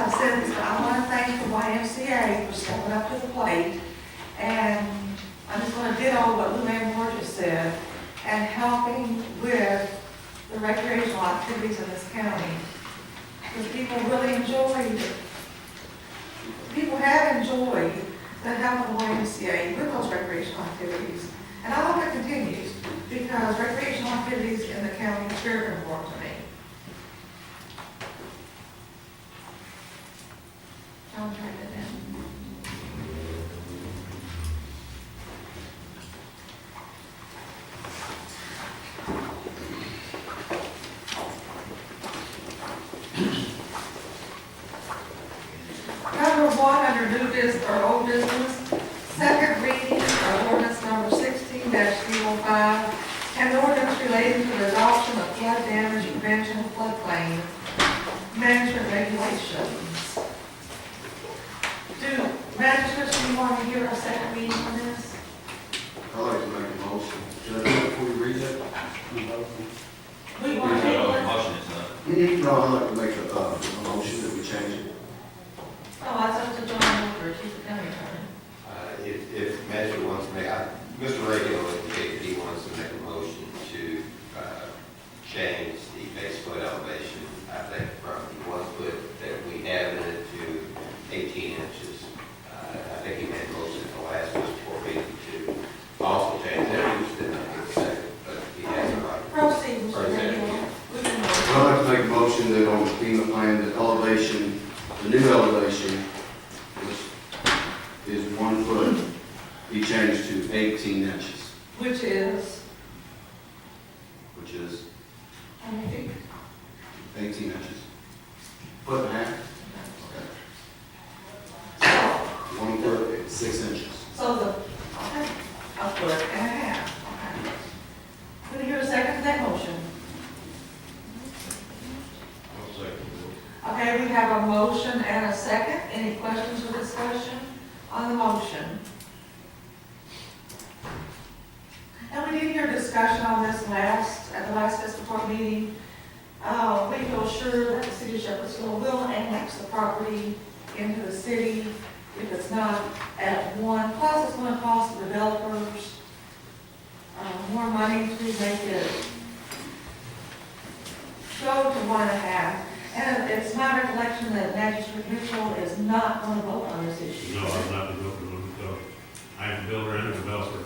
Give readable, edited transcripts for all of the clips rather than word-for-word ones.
I said, I want to thank the YMCA for stepping up to the plate, and I'm just going to ditto what Lou Ann Moore just said, and helping with the recreational activities in this county. Because people really enjoyed, people have enjoyed the help of the YMCA with those recreational activities. And I hope it continues, because recreational activities in the county is very important to me. I'll try that down. Number one, under new business or old business, second reading of ordinance number 16-05, and ordinance relating to the adoption of flood damage prevention floodplain management regulations. Do magistrates, do you want to hear a second reading on this? I'd like to make a motion. Judge, before we read it? We want to table it? Motion is not. No, I'd like to make a motion that we change it. Oh, I thought to John Walker, she's the county attorney. If Measure wants to make, Mr. Reagan will indicate that he wants to make a motion to change the base flood elevation, I think, from the 1 foot that we have in it to 18 inches. I think he made a motion at the last board meeting to also change that. He just didn't give a second, but he has a right. Proceed, Mr. Right. Reagan. We can I'd vote. like to make a motion that on the FEMA plan, the elevation, the new elevation is 1 foot, be changed to 18 inches, Which is, which is how many feet? 18 inches. Foot and a half? So, 1 foot, it's 6 inches. So the, okay, a foot and a half, okay. Can I hear a second to that motion? Okay, we have a motion and a second. Any questions or discussion on the motion? And we did hear discussion on this at the last fiscal court meeting. We feel sure that the city of Shepherdsville will annex the property into the city if it's not at one. Plus, it's going to cost the developers more money to make it go to 1.5. And it's my recollection that Magistrate Mitchell is not going to vote on this issue. No, I'm not the voter on it, so I am a builder and a developer,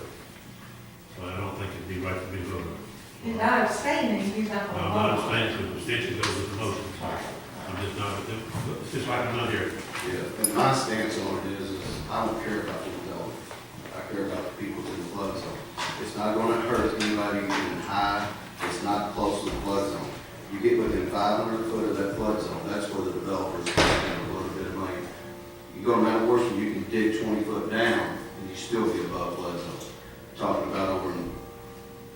so I don't think it'd be right to be voted. He's not abstaining, he's not going to I'm vote. not abstaining, so abstention goes with the motion. I'm just not, it's just like I'm not here. Yeah, and my stance on it is I don't care about the development. I care about the people in the flood zone. It's not gonna hurt anybody getting high. It's not close to the flood zone. You get within 500 foot of that flood zone, that's where the developers spend a little bit of money. You go to Mount Washington, you can dig 20 foot down, and you still get above flood zone. Talking about over in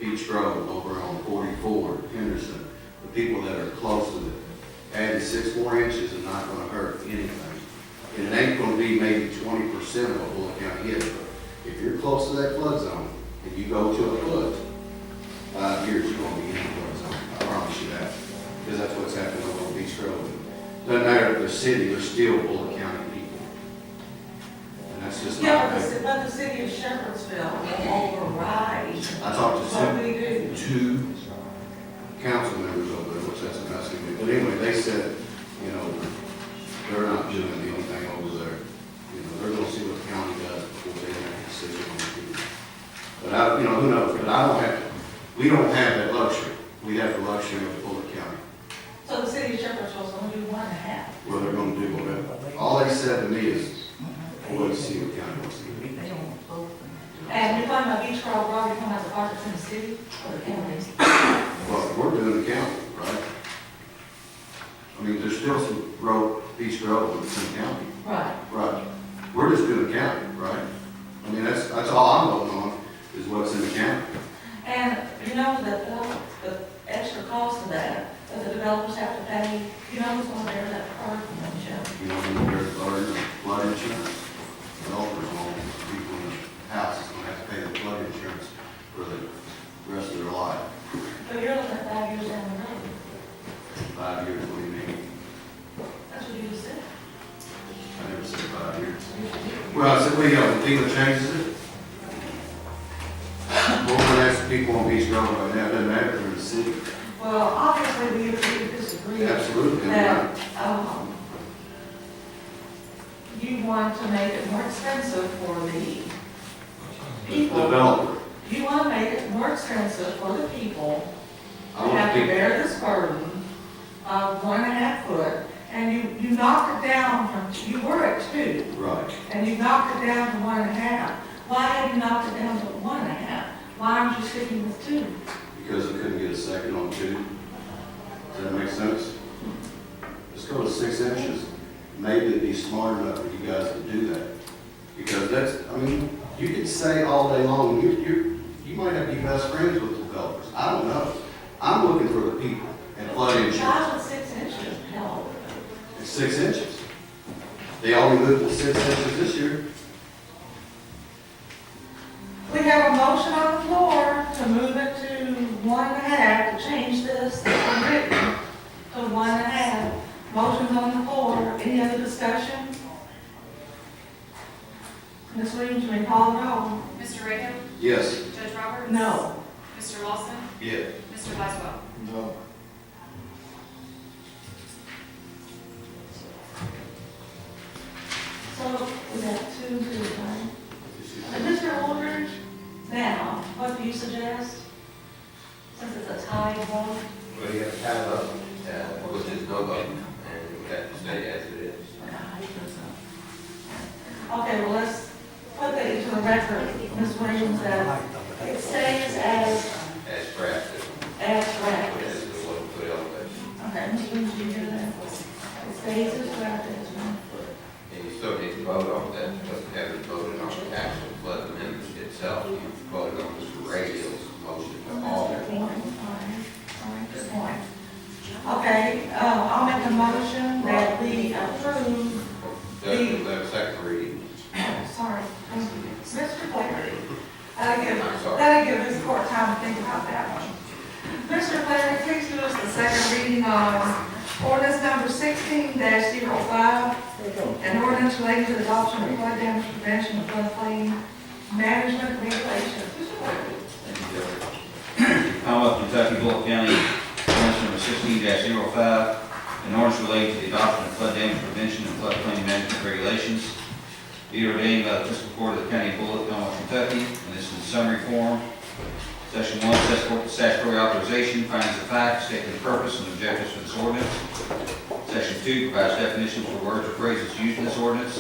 Beach Grove, over on 44, Henderson, the people that are close to it, adding 6 more inches is not gonna hurt anything. And it ain't gonna be maybe 20% of what Bullitt County is, but if you're close to that flood zone, and you go to a foot, 5 years, you're gonna be in the flood zone. I promise you that. Because that's what's happening over on Beach Grove. Doesn't matter if they're city, they're still Bullitt County people. And that's just Yeah, not. but the city of Shepherdsville will override I talked to what we do. two council members over there, which that's amazing. But anyway, they said, you know, they're not doing anything over there. You know, they're gonna see what the county does before they make a decision on it. But I, you know, who knows, but we don't have that luxury. We have the luxury of Bullitt County. So the city of Shepherdsville is going to do 1.5. Well, they're gonna do whatever. All they said to me is, we'll wait to see what county wants to do. And you're talking about Beach Grove Road, you're talking about the part that's in the city or the county? Well, we're doing the county, right? I mean, there's still some road, Beach Grove, but it's in the county. Right. Right. We're just doing the county, right? I mean, that's all I'm voting on, is what's in the county. And you know that the extra cost of that the developers have to pay, you know who's going to bear that part, don't you? You know, when there's flood insurance, developers on people in the house is gonna have to pay the flood insurance for the rest of their life. But you're looking at 5 years down the road. 5 years, what do you mean? That's what you just said. Well, I said, well, yeah, the FEMA changes it. We're gonna ask the people on Beach Road right now, it doesn't matter, they're in the city. Well, obviously, we disagree. Absolutely. That, you want to make it more expensive for the people. Developer. You want to make it more expensive for the people I to want have to people, bear this burden of 1.5 foot, and you knocked it down from, you were at 2, right. and you knocked it down to 1.5. Why have you knocked it down to 1.5? Why aren't you sticking with 2? Because I couldn't get a second on 2. Does that make sense? Let's go to 6 inches. Maybe it'd be smart enough for you guys to do that. Because that's, I mean, you can say all day long, you might have to be best friends with developers. I don't know. I'm looking for the people and flood insurance. Why would 6 inches help? It's 6 inches. They only moved to 6 inches this year. We have a motion on the floor to move it to 1.5, to change this that's written to 1.5. Motion's on the floor. Any other discussion? Ms. Williams, may call the roll? Mr. Reagan? Yes. Judge Roberts? No. Mr. Lawson? Yeah. Mr. Laswell? No. So we got 2, right? Mr. Aldridge, now, what do you suggest? Since it's a tie vote? Well, you have to tie up, which is no vote, and we have to stay as it is. Okay, well, let's put that into the record, Ms. Williams, that it stays as As drafted, drafted. which is the 1 foot elevation. Okay, Ms. Williams, you hear that? It stays as drafted as 1 foot. And you still need to vote on that, because you haven't voted on the actual flood amendment itself. You voted on Mr. Radio's motion to alter. Good point. All right, good point. Okay, I'll make a motion that we approve, The second reading. sorry, Mr. Flaherty. I'm sorry. That'll give this court time to think about that one. Mr. Flaherty, please do us the second reading on ordinance number 16-05, an ordinance relating to the adoption of flood damage prevention and floodplain management regulations. Mr. Flaherty. Thank you, Judge. Commonwealth of Kentucky, Bullitt County, ordinance number 16-05, an ordinance relating to the adoption of flood damage prevention and floodplain management regulations. Be ordained by the Fiscal Court of the County of Bullitt, Commonwealth of Kentucky, and this is in summary form. Section 1 sets forth the statutory authorization, findings of fact, stating the purpose and objectives for this ordinance. Section 2 provides definitions for words or phrases used in this ordinance.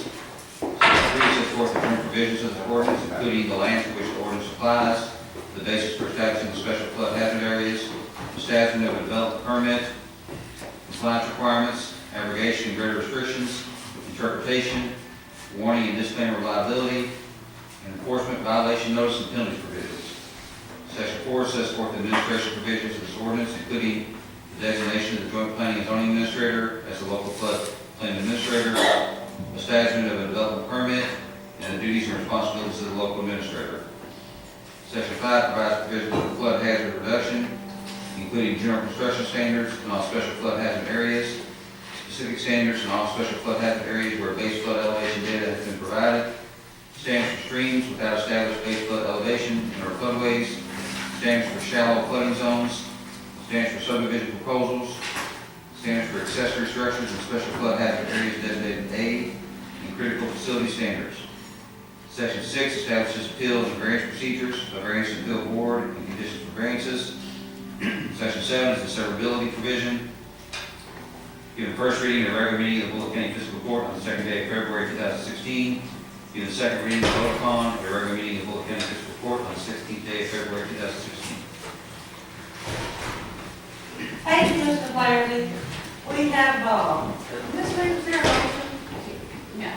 Section 3 sets forth the current provisions of the ordinance, including the land for which the ordinance applies, the basis for establishing the special flood hazard areas, establishment of a development permit, compliance requirements, abrogation and greater restrictions, interpretation, warning and disclaimer of liability, and enforcement, violation notice, and penalties provisions. Section 4 sets forth the administration provisions of this ordinance, including the designation of the joint planning and zoning administrator as the local flood plain administrator, establishment of a development permit, and the duties and responsibilities of the local administrator. Section 5 provides provisions for flood hazard reduction, including general construction standards in all special flood hazard areas, specific standards in all special flood hazard areas where base flood elevation data has been provided, standards for streams without established base flood elevation and or floodways, standards for shallow flooding zones, standards for subdivision proposals, standards for accessory structures and special flood hazard areas designated A, and critical facility standards. Section 6 establishes appeals and variance procedures, a variance and appeal board, and conditions for variances. Section 7 is the severability provision. Given first reading at a regular meeting of the Bullitt County Fiscal Court on the second day of February 2016. Given the second reading and vote upon at a regular meeting of the Bullitt County Fiscal Court on the 16th day of February 2016. Thank you, Mr. Flaherty. We have, Ms. Williams, there a motion?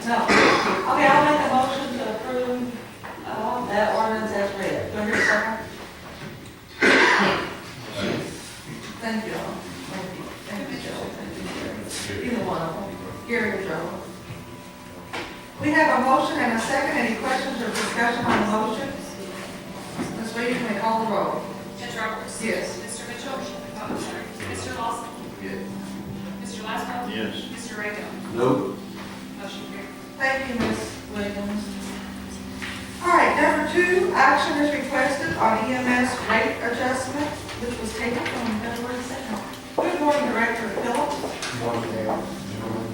No. Okay, I'll make a motion to approve, that ordinance as read. Do I hear a second? Thank you all. Thank you. Thank you, Joe. Thank you, Gary. Either one of them. Gary or Joe. We have a motion and a second. Any questions or discussion on the motion? Ms. Williams, may call the roll. Judge Roberts? Yes. Mr. Mitchell? Oh, I'm sorry. Mr. Lawson? Yes. Mr. Laswell? Yes. Mr. Reagan? Nope. Motion carried. Thank you, Ms. Williams. All right, number 2, action is requested on EMS rate adjustment, which was taken from February 2nd. Good morning, Director Phillips. Good morning, Mayor, gentlemen.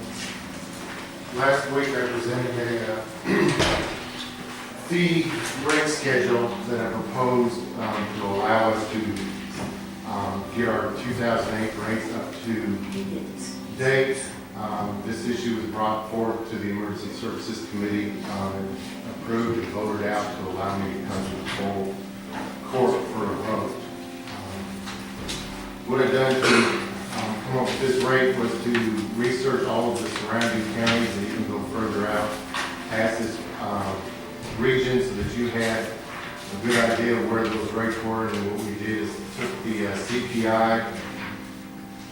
Last week I presented a fee rate schedule that I proposed to allow us to get our 2008 rates up to date. This issue was brought forward to the Emergency Services Committee and approved and voted out to allow me to come to the full court for a vote. What I've done to come up with this rate was to research all of the surrounding counties and even go further out past this region so that you had a good idea of where those rates were. And what we did is took the CPI,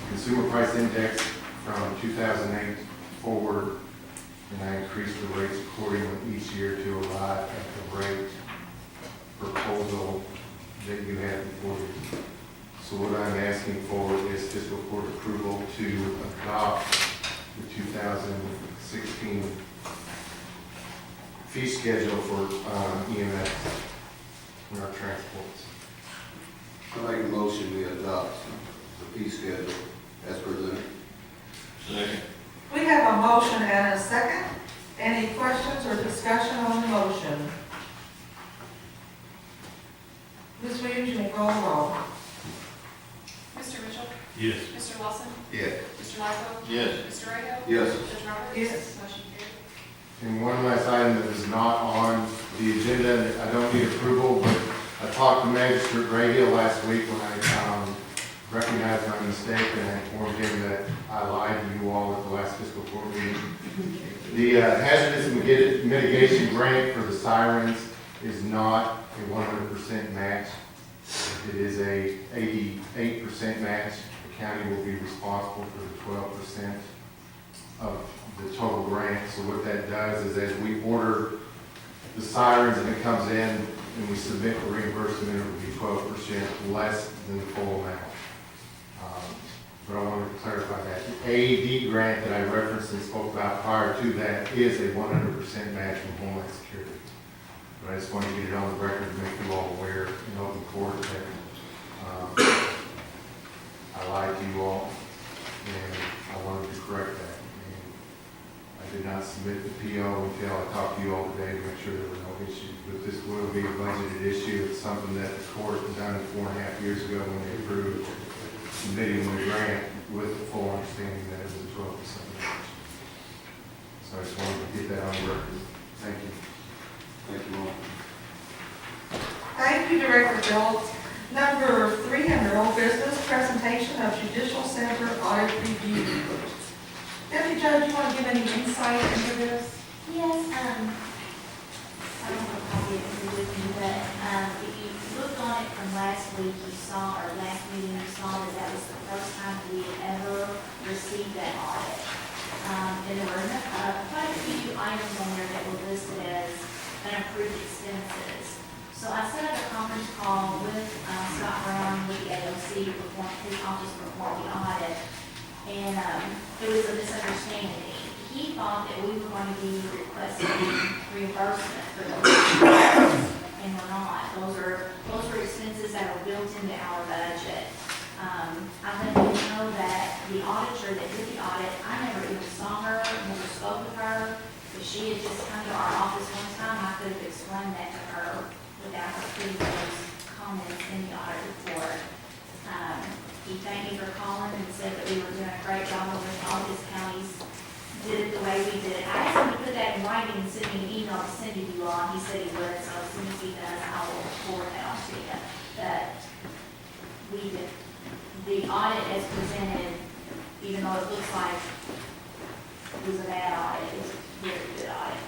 Consumer Price Index, from 2008 forward, and I increased the rates accordingly each year to arrive at the rate proposal that you had before you. So what I'm asking for is fiscal court approval to adopt the 2016 fee schedule for EMS in our transports. I make a motion, we adopt the fee schedule as presented. Second. We have a motion and a second. Any questions or discussion on the motion? Ms. Williams, you may call the roll. Mr. Mitchell? Yes. Mr. Lawson? Yes. Mr. Michael? Yes. Mr. Rahal? Yes. Judge Roberts? Yes. Motion carried. And one last item that is not on the agenda, that I don't need approval, but I talked to Magistrate Grayhill last week when I recognized my mistake and I informed him that I lied to you all at the last fiscal court meeting. The hazardous mitigation grant for the sirens is not a 100% match. It is a 88% match. The county will be responsible for the 12% of the total grant. So what that does is as we order the sirens and it comes in and we submit the reimbursement, it will be 12% less than the full amount. But I wanted to clarify that. The AED grant that I referenced and spoke about prior to that is a 100% match from Homeland Security. But I just wanted to get it on the record to make you all aware in open court that I lied to you all, and I wanted to correct that. And I did not submit the PO until I talked to you all today to make sure there were no issues. But this will be a budgeted issue. It's something that the court had done 4.5 years ago when they approved submitting the grant with the full understanding that it was a 12% match. So I just wanted to get that on the record. Thank you. Thank you all. Thank you, Director Phillips. Number 3 under old business, presentation of Judicial Center audit review report. Deputy Judge, you want to give any insight into this? Yes, I don't know if I did it with you, but if you looked on it from last week, you saw, or last meeting, you saw that that was the first time we had ever received that audit. And there were quite a few items on there that were listed as unapproved expenses. So I set up a conference call with Scott Brown with the AOC, his office performed the audit, and there was a misunderstanding. He thought that we were going to be requesting reimbursement for those expenses, and we're not. Those are expenses that are built into our budget. I let you know that the auditor that did the audit, I never even saw her, never spoke with her. If she had just come to our office one time, I could have explained that to her without her putting those comments in the audit report. He thanked me for calling and said that we were doing a great job with all his counties, did it the way we did it. I asked him to put that in writing and send me an email to send to you all. He said he would, so as soon as he does, I will forward that on to you. But we did, the audit as presented, even though it looks like it was a bad audit, it was a very good audit.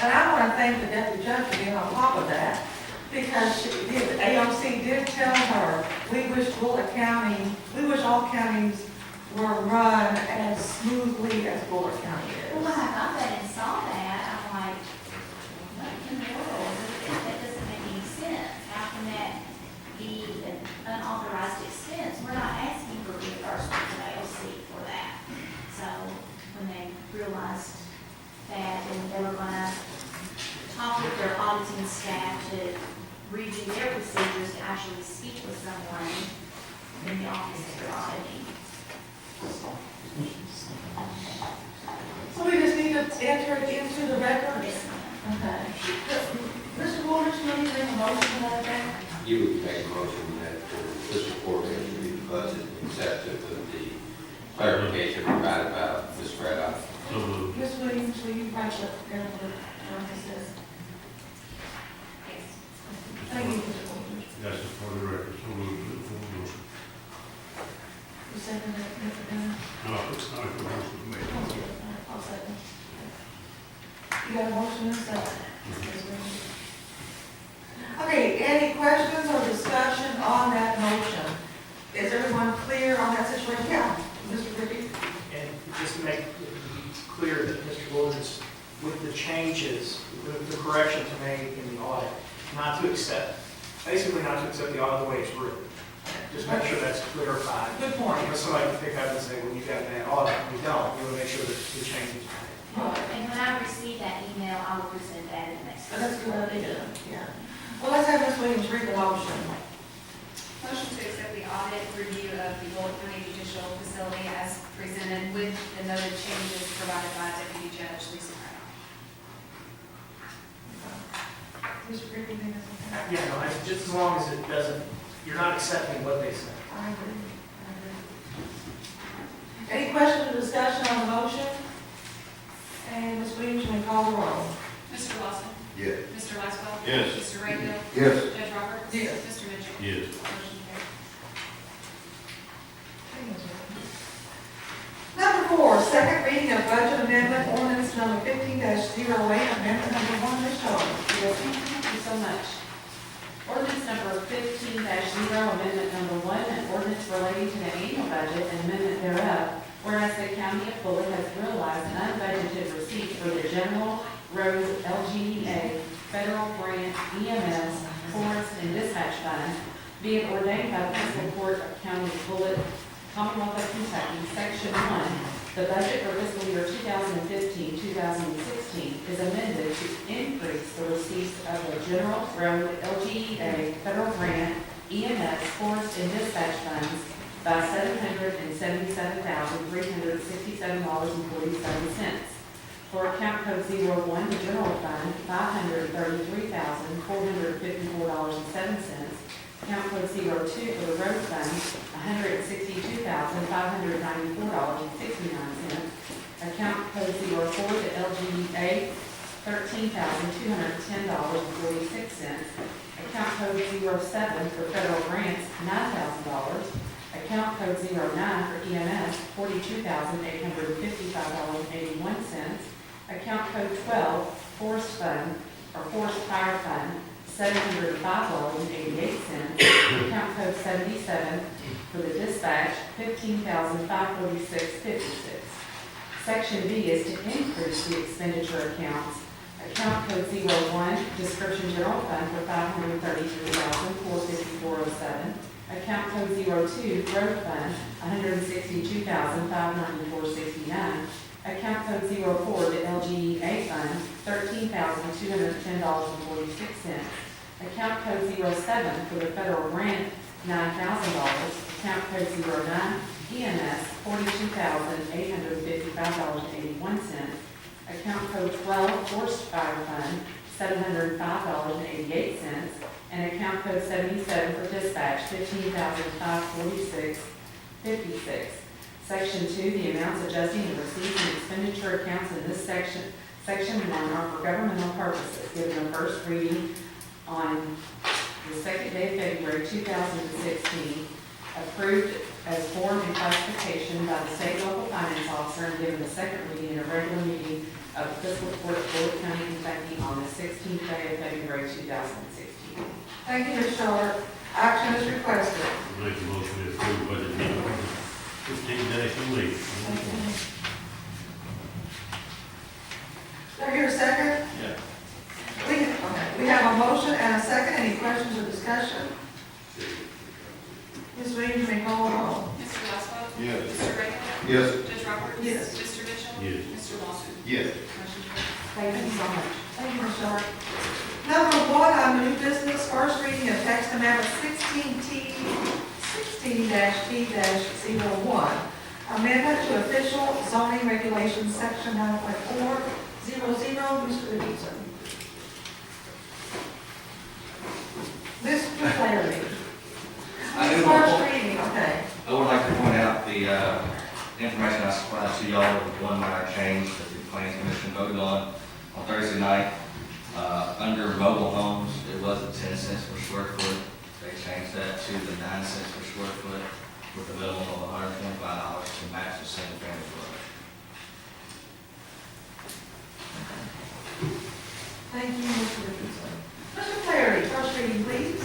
And I want to thank the Deputy Judge for being on top of that, because the AOC did tell her, we wish all counties were run as smoothly as Bullitt County Well, is. when I got that and saw that, I'm like, what in the world? That doesn't make any sense. How can that be an unauthorized expense? We're not asking for reimbursement to AOC for that. So when they realized that someone in the office that you're auditing. So we just need to enter it into the record? Yes, ma'am. Okay. Mr. Waters, you need to make a motion to that effect? You would make a motion that this report has to be budget accepted with the clarification provided by Ms. Fred. So moved. Ms. Williams, will you write the parentheses? Yes. Thank you, Mr. Waters. That's just for the record, so moved. Full motion. You second that, Mr. Bennett? No, it's not a motion made. I'll second. You got a motion and a second? Ms. Williams. Okay, any questions or discussion on that motion? Is everyone clear on that situation? Yeah, Mr. Ricky? And just to make it clear that Mr. Williams, with the changes, the corrections made in the audit, not to accept, basically not to accept the audit the way it's written. Just make sure that's clarified. Good point. Because somebody can pick up and say, well, you got a bad audit, and we don't. You want to make sure that the changes are made. And when I receive that email, I will present that in the next. That's a good idea, yeah. Well, let's have Ms. Williams read the motion. Motion to accept the audit review of the Bullitt County Judicial Facility as presented with the noted changes provided by Deputy Judge Lisa Brown. Mr. Ricky, think that's okay? Yeah, no, just as long as it doesn't, you're not accepting what they say. I agree. Any questions or discussion on the motion? And Ms. Williams, you may call the roll. Mr. Lawson? Yes. Mr. Laswell? Yes. Mr. Raymond? Yes. Judge Roberts? Yes. Mr. Mitchell? Yes. Motion carries. Number 4, second reading of budget amendment ordinance number 15-08, amendment number 1, Ms. Shaw. Yes, thank you so much. Ordinance number 15-0, amendment number 1, an ordinance relating to the annual budget and amendment thereof, whereas the county of Bullitt has realized an unbudgeted receipt for the general road LGEA, federal grant, EMS, forest, and dispatch fund, be it ordained by the Fiscal Court of County of Bullitt, Commonwealth of Kentucky, Section 1, the budget for fiscal year 2015-2016 is amended to increase the receipts of the general road LGEA, federal grant, EMS, forest, and dispatch funds by $777,367.47. For account code 01, the general fund, $533,454.07. Account code 02 for the road fund, $162,594.69. Account code 04 to LGA, $13,210.46. Account code 07 for federal grants, $9,000. Account code 09 for EMS, $42,855.81. Account code 12, forest fund, or forest fire fund, $705.88. Account code 77 for the dispatch, $15,546.56. Section B is to increase the expenditure accounts. Account code 01, description general fund for $533,454.07. Account code 02, road fund, $162,594.69. Account code 04, the LGEA fund, $13,210.46. Account code 07 for the federal grant, $9,000. Account code 09, EMS, $42,855.81. Account code 12, forest fire fund, $705.88. And account code 77 for dispatch, $15,546.56. Section 2, the amounts adjusting the receipts and expenditure accounts in this section, Section 1, are for governmental purposes, given a first reading on the second day of February 2016, approved as form and classification by the state local finance officer, and given the second reading in a regular meeting of the Fiscal Court of Bullitt County, Kentucky on the 16th day of February 2016. Thank you, Ms. Shaw. Action is requested. Make a motion to approve budget amendment 15-08. Do I hear a second? Yeah. We have a motion and a second. Any questions or discussion? Ms. Williams, you may call the roll. Mr. Laswell? Yes. Mr. Raymond? Yes. Judge Roberts? Yes. Mr. Mitchell? Yes. Mr. Lawson? Yes. Motion carries. Thank you so much. Thank you, Ms. Shaw. Number one, on new business, first reading of text amendment 16-T-01. Amendment to official zoning regulations, section 9.400, Mr. Richardson. Mr. Flaherty. I do want First to- reading, okay. I would like to point out the information I supplied to y'all with one minor change that the planning commission voted on Thursday night. Under mobile homes, it was at 10 cents per square foot. They changed that to the 9 cents per square foot with a minimum of $125 to match the single family garage. Thank you, Mr. Richardson. Mr. Flaherty, first reading, please.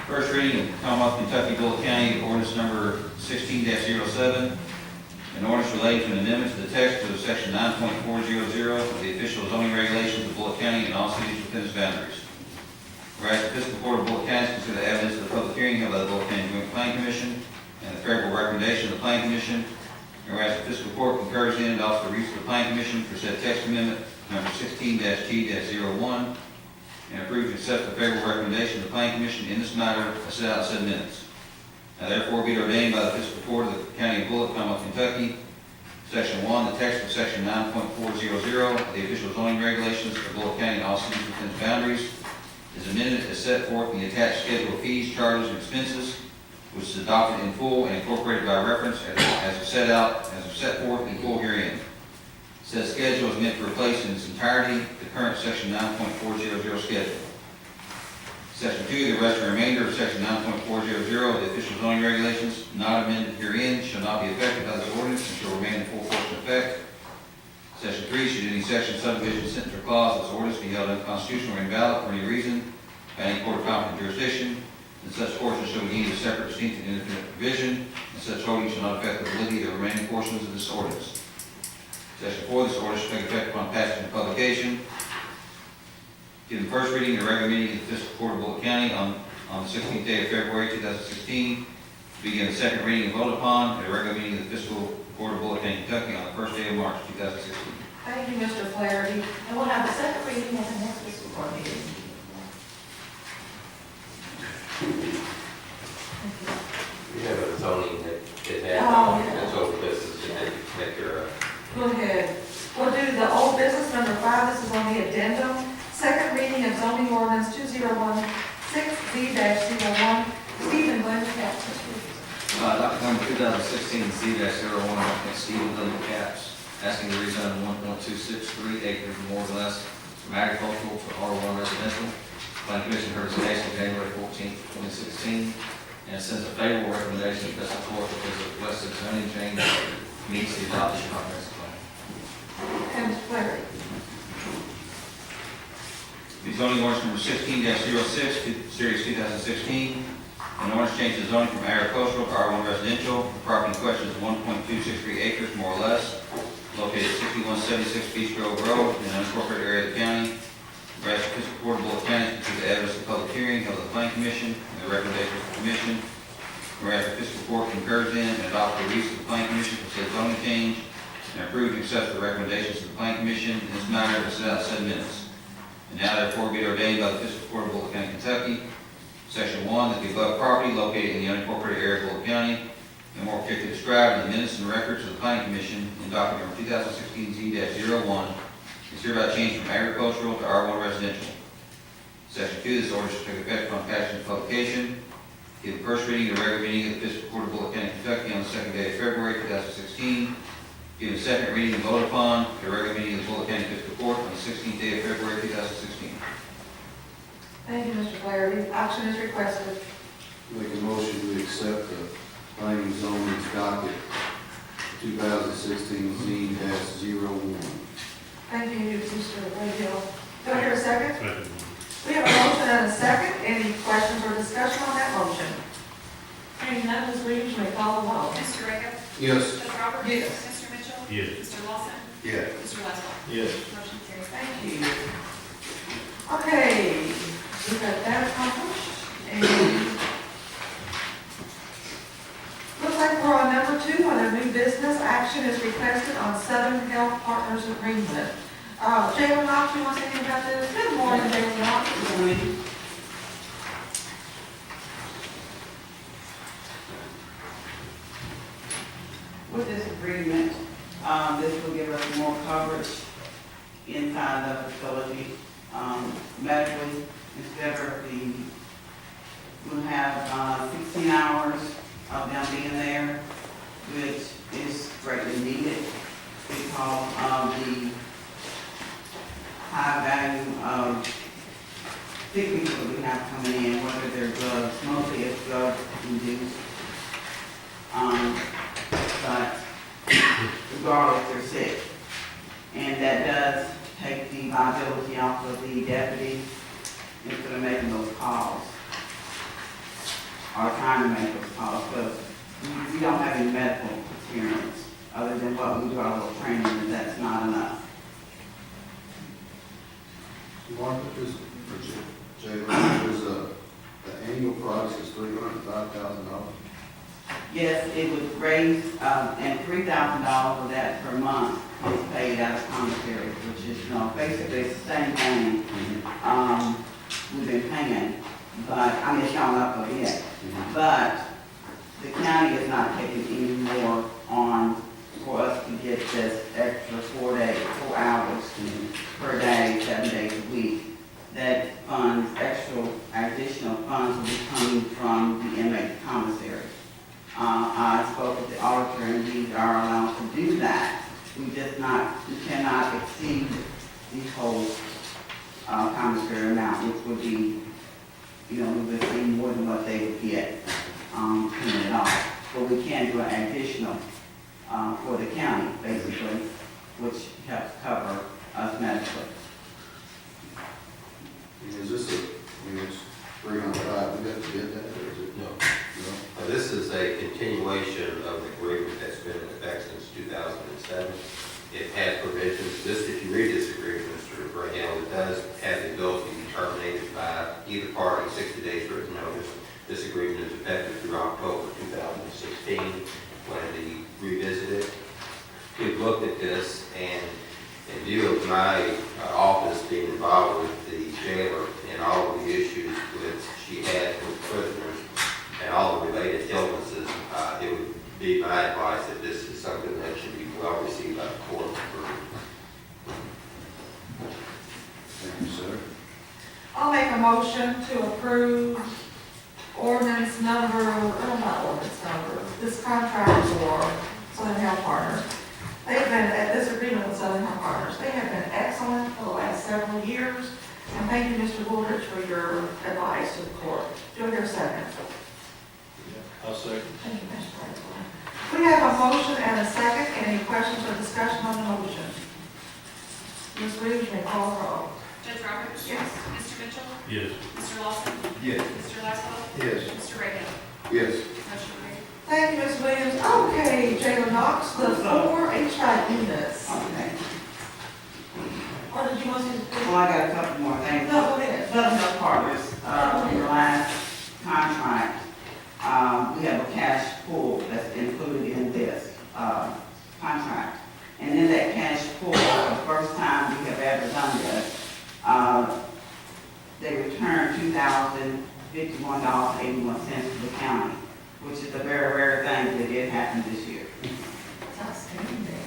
First reading of Commonwealth of Kentucky, Bullitt County, ordinance number 16-07, an ordinance relating to an amendment to the text of section 9.400 of the official zoning regulations of Bullitt County and all cities within its boundaries. Whereas the fiscal court of Bullitt County has considered the evidence of the public hearing held by the Bullitt County Joint Planning Commission and the favorable recommendation of the Planning Commission, and whereas the fiscal court concurs in and adopts the reason of the Planning Commission for said text amendment number 16-T-01, and approve and accept the favorable recommendation of the Planning Commission in this matter as set out in said minutes. Now therefore be it ordained by the fiscal court of the County of Bullitt, Commonwealth of Kentucky, Section 1, the text of Section 9.400 of the official zoning regulations of Bullitt County and all cities within its boundaries is amended as set forth in the attached schedule of fees, charges, and expenses, which is adopted in full and incorporated by reference as set forth in full herein. Said schedule is meant to replace in its entirety the current Section 9.400 schedule. Section 2, the rest and remainder of Section 9.400 of the official zoning regulations not amended herein shall not be affected by this ordinance and shall remain in full force and effect. Section 3, should any section, subdivision, sentence, or clause of this ordinance be held unconstitutional or invalid for any reason by any court of competent jurisdiction, then such portion shall be deemed a separate, distinct, and independent provision, and such holding shall not affect the validity of the remaining portions of this ordinance. Section 4, this ordinance shall take effect upon passage and publication. Given the first reading and regular meeting of the fiscal court of Bullitt County on the 16th day of February 2016. Begin the second reading and vote upon at a regular meeting of the fiscal court of Bullitt County, Kentucky on the first day of March 2016. Thank you, Mr. Flaherty. And we'll have the second reading at the next fiscal court meeting. We have a zoning that Oh, yeah. that's over business that they take care of. Go ahead. We'll do the old business, number 5, this is on the addendum. Second reading of zoning ordinance 2016-Z-01. Stephen Glenn, Caps. Docket number 2016-Z-01, Stephen W. Caps, asking to rezone 1.263 acres more or less from agricultural to R1 residential. Planning Commission heard its case on January 14th, 2016, and sends a favorable recommendation to fiscal court because the requested zoning change meets the adopted comprehensive plan. And Flaherty. The zoning ordinance number 16-06, series 2016, an ordinance changes zoning from agricultural to R1 residential. The property in question is 1.263 acres more or less, located at 6176 Beach Grove Road in an unincorporated area of the county. Whereas the fiscal court of Bullitt County considers the evidence of the public hearing held by the Planning Commission and the recommendations of the Commission. Whereas the fiscal court concurs in and adopts the reason of the Planning Commission for said zoning change and approves and accepts the recommendations of the Planning Commission in this matter as set out in said minutes. And now therefore be it ordained by the fiscal court of Bullitt County, Kentucky, Section 1, that the above property located in the unincorporated area of Bullitt County, and more particularly described in the minutes and records of the Planning Commission in document number 2016-Z-01, is hereby changed from agricultural to R1 residential. Section 2, this order shall take effect upon passage and publication. Give the first reading and regular meeting of the fiscal court of Bullitt County, Kentucky on the second day of February 2016. Give the second reading and vote upon at a regular meeting of the Bullitt County Fiscal Court on the 16th day of February 2016. Thank you, Mr. Flaherty. Action is requested. Make a motion to accept the planning and zoning docket 2016-Z-01. Thank you, Mr. Rayhill. Do I hear a second? Second. We have a motion and a second. Any questions or discussion on that motion? Hearing none, Ms. Williams, you may call the roll. Mr. Rago? Yes. Ms. Roberts? Yes. Mr. Mitchell? Yes. Mr. Lawson? Yeah. Mr. Westphal? Yes. Motion carries. Thank you. Okay, we've got that accomplished. And looks like we're on number 2 on a new business. Action is requested on Southern Health Partners Agreement. Jalen Knox, you want to say anything about this? Good morning, Jalen Knox. Good morning. With this agreement, this will give us more coverage inside the facility, medically, instead of we'll have 16 hours of them being there, which is greatly needed because of the high value of sick people that we have coming in, whether they're drugs, mostly it's drug induced. But regardless, they're sick. And that does take the liability off of the deputy instead of making those calls. Or trying to make those calls, because we don't have any medical experience other than what we do our little training, and that's not enough. Martha, Jalen, the annual price is $305,000. Yes, it would raise, and $3,000 of that per month is paid out of commissary, which is, basically it's the same thing, we've been paying, but, I mean, it's gone up a bit. But the county is not taking any more on for us to get this extra 4 hours per day, 7 days a week. That funds, additional funds will be coming from the inmate commissary. I spoke with the auditor, and we are allowed to do that. We cannot exceed the whole commissary amount, which would be, we would see more than what they would get, paying it off. But we can do an additional for the county, basically, which helps cover us medically. Is this it's 305, we got to get that, or is it? No. No? This is a continuation of the agreement that's been in effect since 2007. It has provisions, if you read this agreement, Mr. Rahal, it does have the ability to be terminated by either party, 60 days written notice. This agreement is effective through October 2016, when we revisited it. We've looked at this, and in view of my office being involved with the jailer and all of the issues that she had with prisoners and all the related illnesses, it would be my advice that this is something that should be well received by the court. Thank you, sir. I'll make a motion to approve ordinance number, not ordinance number, this contract for Southern Health Partners. They've been, at this agreement with Southern Health Partners, they have been excellent for the last several years. And thank you, Mr. Bullitt, for your advice to the court. Do I hear a second? I'll second. Thank you, Mr. President. We have a motion and a second. Any questions or discussion on the motion? Ms. Reeves, you may call the roll. Judge Roberts? Yes. Mr. Mitchell? Yes. Mr. Lawson? Yes. Mr. Laszlo? Yes. Mr. Reagan? Yes. Motion carried. Thank you, Ms. Williams. Okay, Jalen Knox, the 4 HVAC units. Okay. Or did you want to? Well, I got a couple more things. No, go ahead. Southern Health Partners, in the last contract, we have a cash pool that's included in this contract. And in that cash pool, the first time we have ever done this, they returned $2,051.81 to the county, which is a very rare thing that did happen this year. It's outstanding.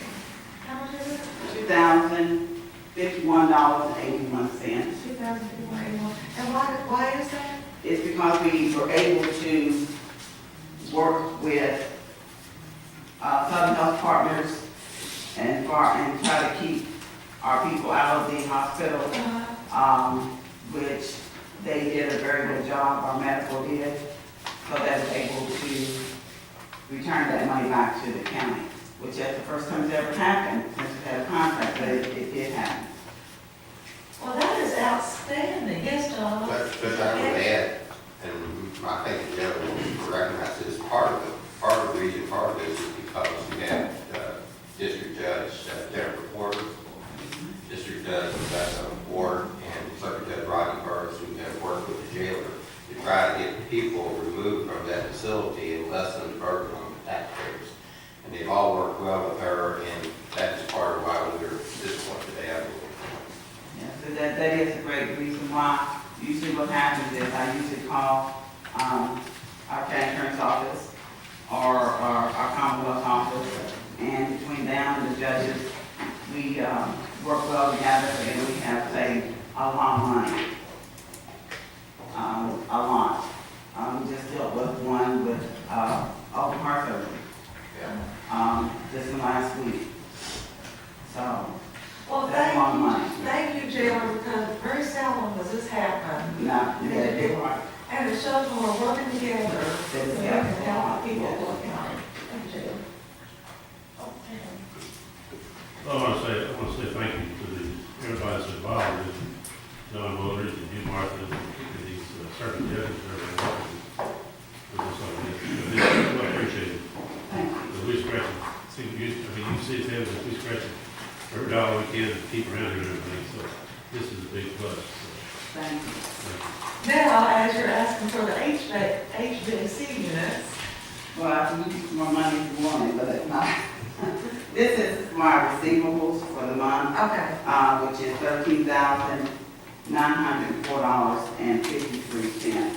How much is it? $2,051.81. 2081. And why is that? It's because we were able to work with Southern Health Partners and try to keep our people out of the hospital, which they did a very good job, our medical did, so they were able to return that money back to the county, which is the first time it's ever happened since we had a contract, but it did happen. Well, that is outstanding. Yes, John? But I would add, and I think the gentleman will recognize this, part of the reason part of this is because we have District Judge Jennifer Porter, District Judge Ward, and Circuit Judge Rodney Burns, who have worked with the jailer to try to get people removed from that facility and lessen the burden on the taxpayers. And they've all worked well with her, and that is part of why we're at this point today, I believe. that is a great reason why. Usually what happens is I usually call, our county attorney's office or our Commonwealth office, and between them and the judges, we, work well together, and we have saved a lot of money. A lot. We just dealt with one with, open heart surgery, just in the last week. So, Well, that's a lot of money. thank you, Jailer, because very seldom does this happen. No, you gotta do it right. And it shows when we're working together, so we can help people Yeah. working on it. Thank you, Jailer. I want to say thank you to everybody that's involved, John Motors and you, Martha, and these certain judges that are involved with this on this. I appreciate it. Thank you. Because we scratch it, you see it, we scratch it every dollar we can to keep around here and everything, so this is a big plus. So, Thank you. Now, as you're asking for the HVAC units, Well, I can use more money if you want it, but it's not. This is my receivables for the month, okay. which is $13,904.53.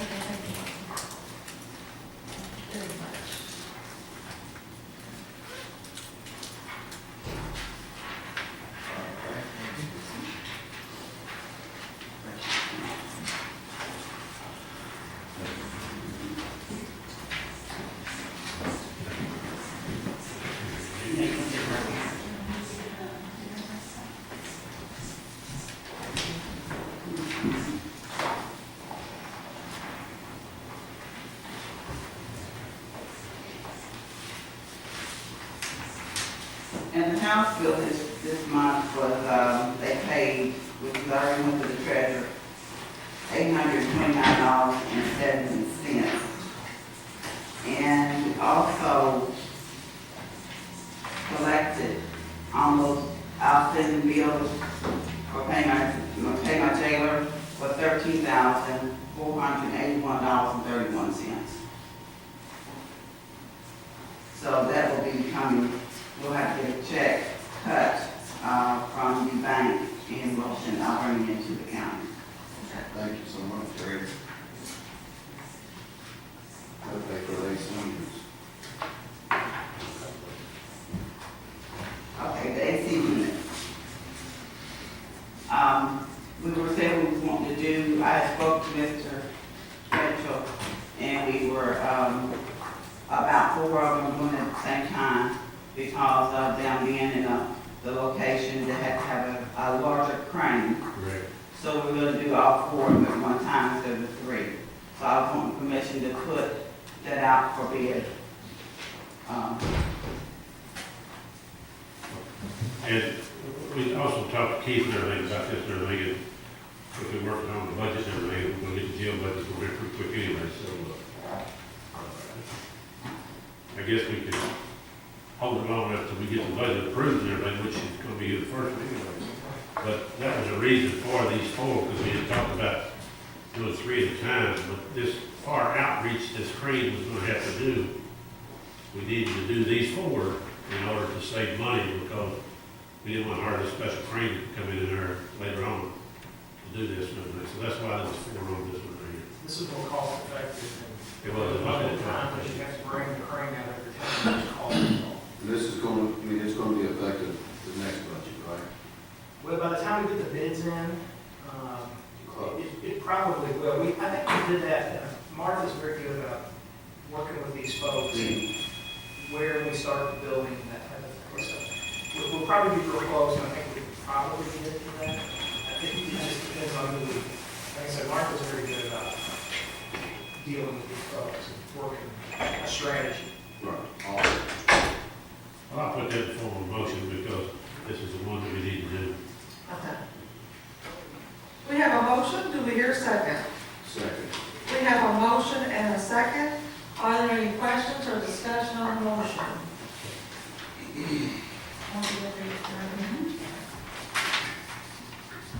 Okay, thank you. Very much. And the House bill this month was, they paid, which was already went to the treasurer, $829.70. And we also collected almost outstanding bills for pay my jailer for $13,481.31. So that will be coming, we'll have to get a check cut from the bank in Wilson. I'll bring it into the county. Thank you so much, Terry. That'll pay for these numbers. Okay, the AC unit. We were saying we was wanting to do, I spoke to Mr. Rachel, and we were, about 4 of them doing it at the same time because of them being in the location that had to have a larger crane. Correct. So we're gonna do all 4 of them at one time instead of 3. So I was wanting permission to put that out for bid. And we also talked to Keith and everything about this and everything, and if we're working on the budget and everything, we're gonna get the jail budget, we're pretty quick anyway, so, I guess we could hold it long enough till we get the budget approved and everything, which is gonna be here the first meeting anyway. But that was a reason for these 4, because we had talked about doing 3 at a time, but this far outreach this crane was gonna have to do, we needed to do these 4 in order to save money, because we didn't want to hire a special crane to come in there later on to do this and everything. So that's why there was 4 on this one right here. This is more cost effective It was. than most of the time, but you have to bring the crane out every time. It's cost. And this is gonna, I mean, it's gonna be effective the next budget, right? Well, by the time we get the bids in, it probably will. I think we did that. Martha's very good about working with these folks and where we start the building and that type of thing. So we'll probably be real close, and I think we can probably get it for that. I think it just depends on who, like I said, Martha's very good about dealing with these folks and working a strategy. Right. Awesome. Well, I'll put that in form of motion because this is the one that we need to do. Okay. We have a motion, do we hear a second? Second. We have a motion and a second. Are there any questions or discussion on the motion?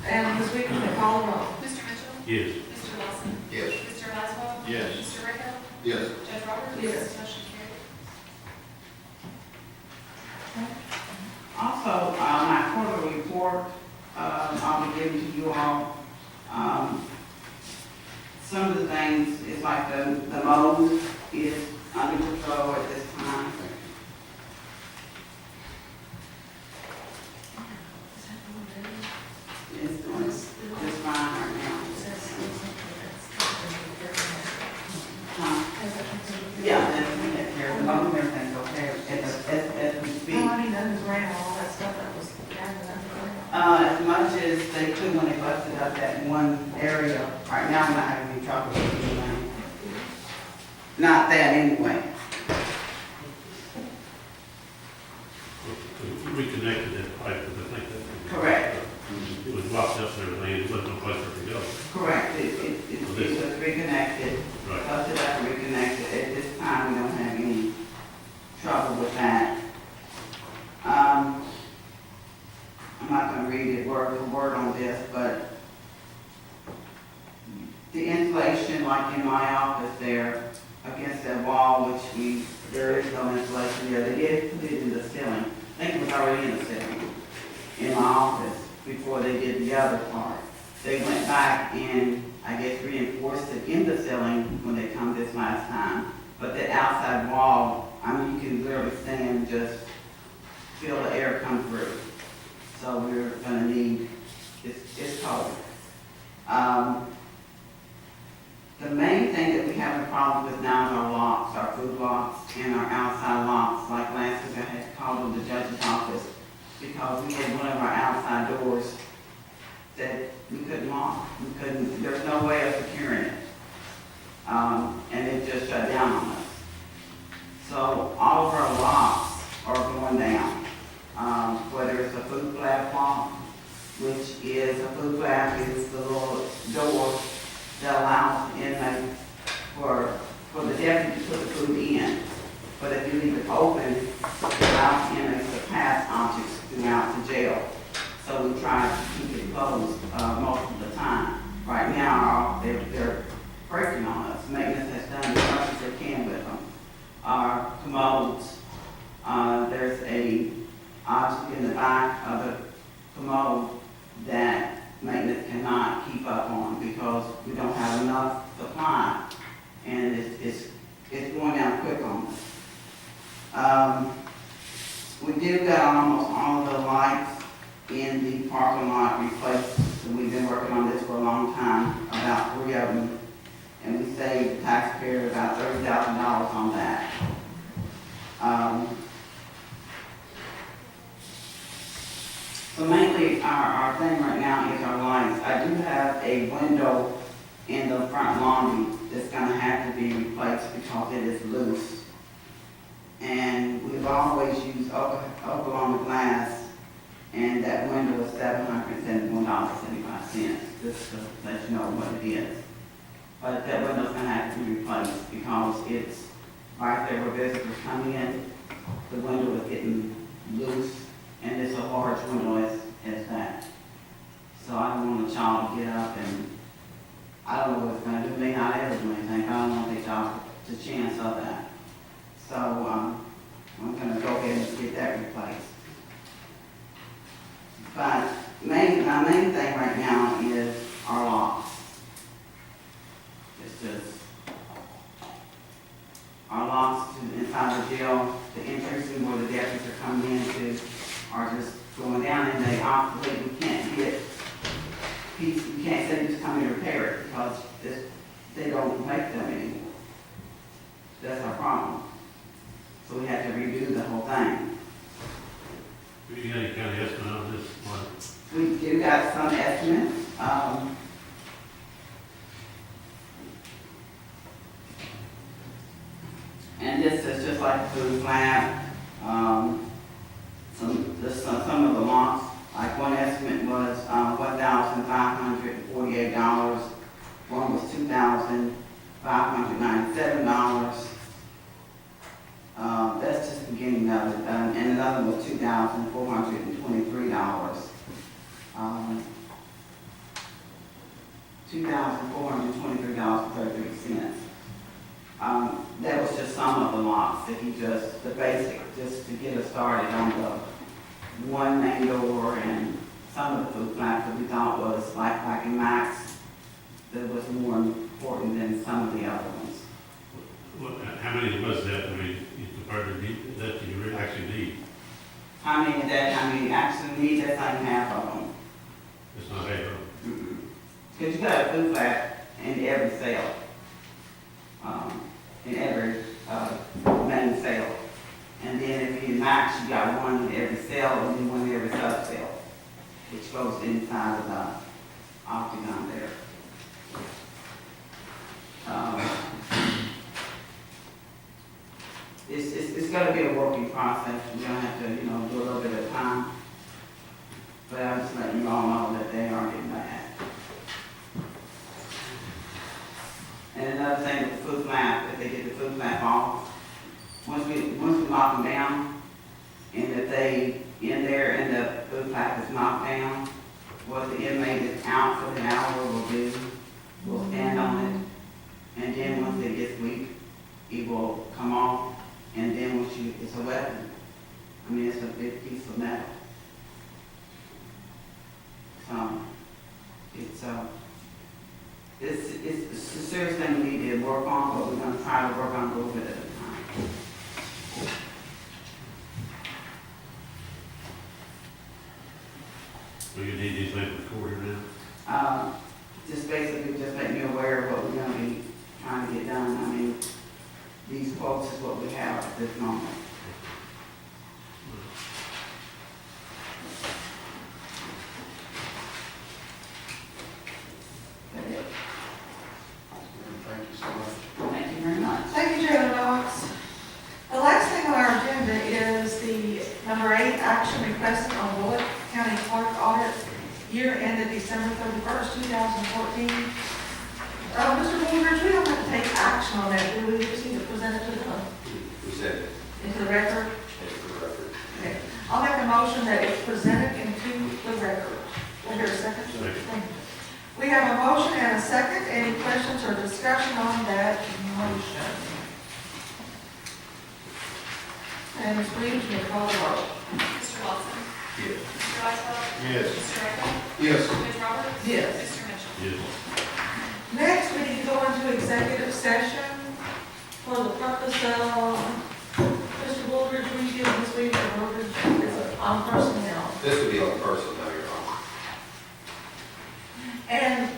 And Ms. Wiggins, may call the roll. Mr. Mitchell? Yes. Mr. Lawson? Yes. Mr. Laswell? Yes. Mr. Rico? Yes. Judge Roberts? Yes. Motion carried. Also, my quarterly report, I'll be giving to some of the things, it's like the mold is under control at this time. It's doing just fine right now. Yeah, that's take care of the mold, everything's okay as we speak. How many numbers ran all that stuff that was gathered under? As much as they could when they busted up that one area, right now I'm not having any trouble with anything. Not that anyway. We reconnected that pipe, because I think that. Correct. It was blocked up and everything, there wasn't no place for it to go. Correct, it was reconnected, Right. busted up and reconnected. At this time, we don't have any trouble with that. I'm not gonna read it word for word on this, but the insulation, like in my office there, against that wall, there is no insulation there. They did put it in the ceiling. I think it was already in the ceiling in my office before they did the other part. They went back and, I guess, reinforced it in the ceiling when they come this last time. But the outside wall, I mean, you can literally stand and just feel the air come through. So we're gonna need, it's cold. The main thing that we have a problem with now is our locks, our food locks and our outside locks. Like last week I had called to the judge's office because we had one of our outside doors that we couldn't lock. There's no way of securing it. And it just shut down on us. So all of our locks are going down. Whether it's a food flap lock, which is a food flap is the little door that allows the inmate for the deputy to put the food in. But if you leave it open, it allows inmates to pass objects throughout the jail. So we try to keep it closed most of the time. Right now, they're breaking on us. Maintenance has done as much as they can with them. Our commodes, there's a object in the back of the commode that maintenance cannot keep up on because we don't have enough supply, and it's going down quick on us. We do got almost all of the lights in the parking lot replaced, and we've been working on this for a long time, about 3 of them, and we saved the taxpayer about $30,000 on that. So mainly our thing right now is our lights. I do have a window in the front lobby that's gonna have to be replaced because it is loose. And we've always used overlong glass, and that window is $771.75, just to let you know what it is. But that window's gonna have to be replaced because it's right there where visitors come in, the window is getting loose. And it's a large window as that. So I don't want a child to get up and, I don't know what it's gonna do, may not ever do anything, I don't want the child the chance of that. So, I'm gonna go ahead and get that replaced. But my main thing right now is our locks. It's just, our locks to inside the jail, the entrances where the deputies are coming into, are just going down, and they obsolete. We can't get pieces, we can't say just come and repair it because they don't make them anymore. That's our problem. So we have to redo the whole thing. Do you got any kind of estimate on this one? We do got some estimates. And this is just like the food flap. Some of the locks, like one estimate was $1,548. One was $2,597. That's just the beginning of it. And another was $2,423. $2,423.33. That was just some of the locks, the basic, just to get us started on the one main door and some of the food flaps that we thought was like Black and Max. There was more important than some of the other ones. How many was that, I mean, you compared to that you really actually need? How many that, I mean, actually need, that's not even half of them. It's not half of them. Because you got a food flat in every sale. In every, main sale. And then if you max, you got one in every sale and then one in every sub sale, which goes inside of the octagon there. It's gonna be a working process. We're gonna have to, do a little bit of time. But I'm just letting you all know that they are getting bad. And another thing with the food flap, if they get the food flap off, once we lock them down, and if they in there and the food flap is knocked down, what the inmate is out for the hour will do, will stand on it, and then once it gets weak, it will come off, and then once it's a weapon. I mean, it's a big piece of metal. So, it's a serious thing we need to work on, but we're gonna try to work on it a little bit at a time. So you need these things recorded now? Just basically, just make me aware of what we're gonna be trying to get done. I mean, these quotes is what we have at this moment. Thank you so much. Thank you very much. Thank you, Chairman Knox. The last thing on our agenda is the number 8, action requested on Bullitt County Clerk audit year ended December 31st, 2014. Mr. Woodridge, we don't have to take action on that, do we? We just need to present it to them, Present it into the record. as the record. Okay. I'll make a motion that it's presented into the record. Will there a second? Second. Thank you. We have a motion and a second. Any questions or discussion on that motion? And Ms. Williams, you may call the roll. Mr. Lawson? Yes. Mr. Westphal? Yes. Mr. Rico? Yes. Ms. Roberts? Yes. Mr. Mitchell? Yes. Next, we need to go into executive session for the purpose of, Mr. Woodridge, will you give Ms. Williams a Woodridge, is on personnel. This would be on personnel, Your Honor. And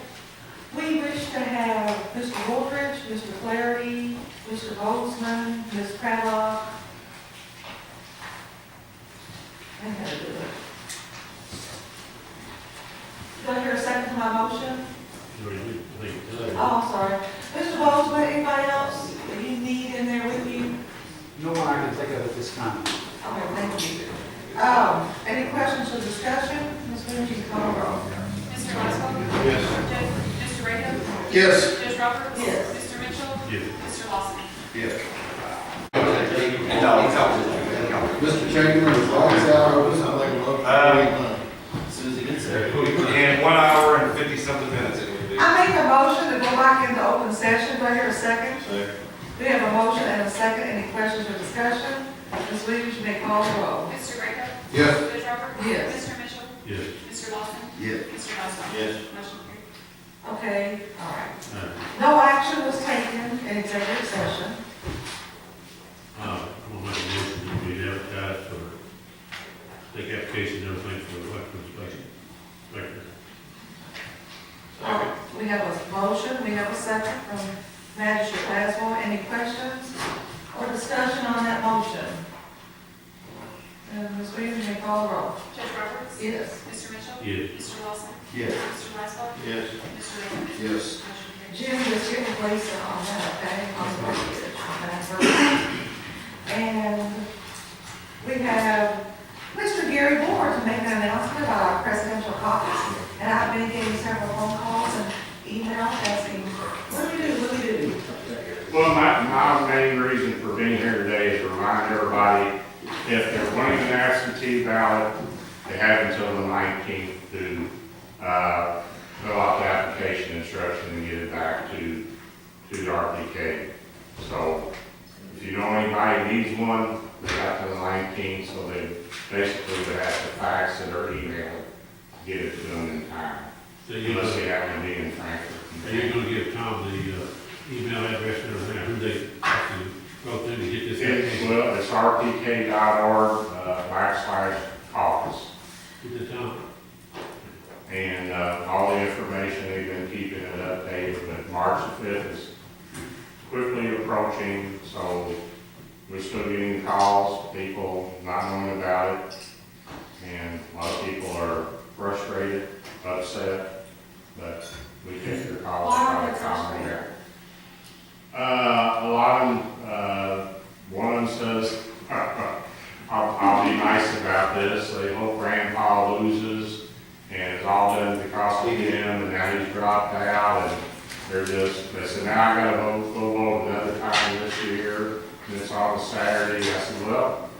we wish to have Mr. Woodridge, Mr. Flaherty, Mr. Goldsman, Ms. Craddock. I gotta do it. Do I hear a second to my motion? You already did, I think, Oh, I'm sorry. Mr. Goldsman, anybody else that you need in there with you? No one I can think of at this time. Okay, thank you. Any questions or discussion? Ms. Williams, you can call the roll. Mr. Westphal? Yes. Mr. Rico? Yes. Judge Roberts? Yes. Mr. Mitchell? Yes. Mr. Lawson? Yes. No, he's out. Mr. Chamberlain, as long as I was, I'd like to look. As soon as he gets there. In 1 hour and 50-something minutes it would be. I make a motion to go back into open session. Do I hear a second? Second. We have a motion and a second. Any questions or discussion? Ms. Williams, you may call the roll. Mr. Rico? Yes. Judge Roberts? Yes. Mr. Mitchell? Yes. Mr. Lawson? Yes. Mr. Westphal? Yes. Motion carried. Okay, all right. All right. No action was taken in executive session. I'm gonna make a motion that we advertise for, take application and everything for electrical inspection. We have a motion, we have a second from Magistrate Laswell. Any questions or discussion on that motion? And Ms. Williams, you may call the roll. Judge Roberts? Yes. Mr. Mitchell? Yes. Mr. Lawson? Yes. Mr. Westphal? Yes. Mr. Rico? Yes. Motion carried. Jim, just get a place on that, okay, on the record, on that version. And we have Mr. Gary Moore to make an announcement about our presidential caucus. And I've been getting several phone calls and emails asking, what do we do, what do we do? Well, my main reason for being here today is to remind everybody, if they're running an absentee ballot, they have until the 19th to fill out the application instruction and get it back to the RPK. So if you know anybody who needs one, they got to the 19th, so they basically would have to fax it or email it, get it to them in time. So you Unless know, they happen to be in Frankfurt. Are you gonna give Tom the email address and everything, or who they have to go through to get this application? Well, it's rpk.org, /office. Get the Tom? And all the information, they've been keeping it updated, but March the 5th is quickly approaching, so we're still getting calls, people not knowing about it. And a lot of people are frustrated, upset, but we take their calls. Why are try they to calm them frustrated? down. A lot of them, one of them says, I'll be nice about this, they hope grandpa loses, and it's all done because of him, and now he's dropped out, and they said, now I gotta vote another time this year, and it's on a Saturday. I said, well,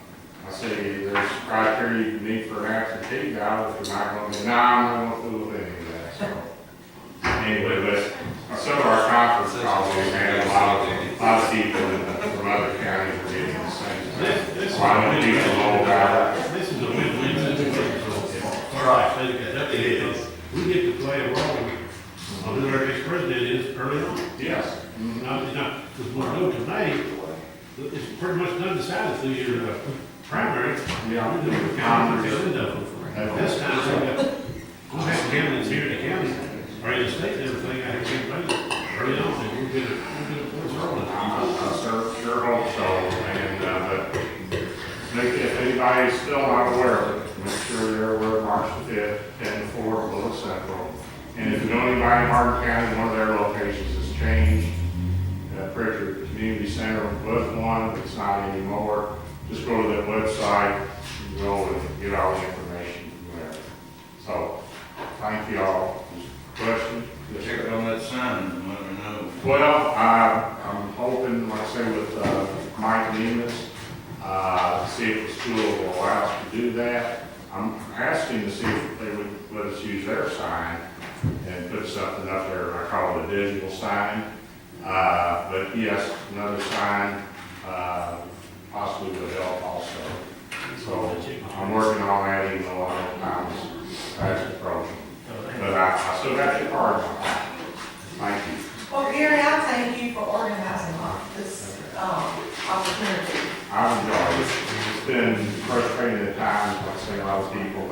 there's criteria you need for an absentee ballot, if you're not gonna be, no, I'm not gonna fool with any of that, so. Anyway, but some of our conference calls, we had a lot of people from other counties were getting the same thing. A lot of people know about it. This is a win-win situation for our state of Kentucky. It is. We get to play a role on who our next president is early on. Yes. Now, because when we go to May, it's pretty much done decided through your primary. Yeah. We're doing the county, the end of them. This time, we have candidates here in the county, or in the state, and everything, I have campaign early on, and we're gonna put us rolling. I sure hope so, and, but if anybody's still not aware of it, make sure they're aware of March the 5th, 10 to 4, Bullitt Central. And if you know anybody in Hardin County, one of their locations has changed. Pritchard Community Center was one, but it's not anymore. Just go to that website, go and get all the information from there. So, thank you all. Questions? Yes, Check sir. it on that sign and let me know. Well, I'm hoping, like I say, with Mike Nemus, see if the school will allow us to do that. I'm asking to see if they would let us use their sign and put something up there, I call it a digital sign. But yes, another sign possibly would help also. So I'm working on that, even though I know times that's approaching. But I still got your card. Thank you. Well, Gary, I thank you for organizing this opportunity. I've enjoyed it. It's been frustrating at times, like I say, a lot of people,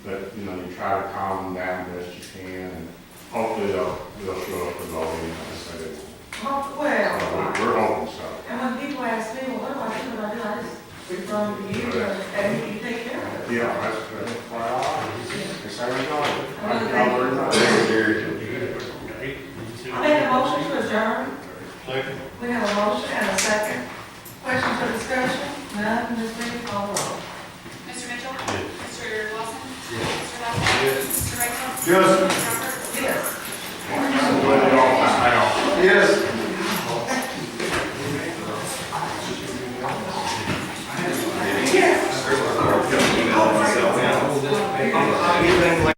but you know, you try to calm them down best you can, and hopefully they'll show up for voting, like I said. Well, We're hoping so. and when people ask me, well, what do I do? I just refer them to you, and you take care of it. Yeah, that's quite all right. That's how we go. Thank you all very much. I make a motion to adjourn. Second. We have a motion and a second. Questions or discussion? None, Ms. Reed, call the roll. Mr. Mitchell? Yes. Mr. Lawson? Mr. Lawson? Yes. Mr. Rachel? Yes. Mr. Crawford? Yes. Well, you all, Yes.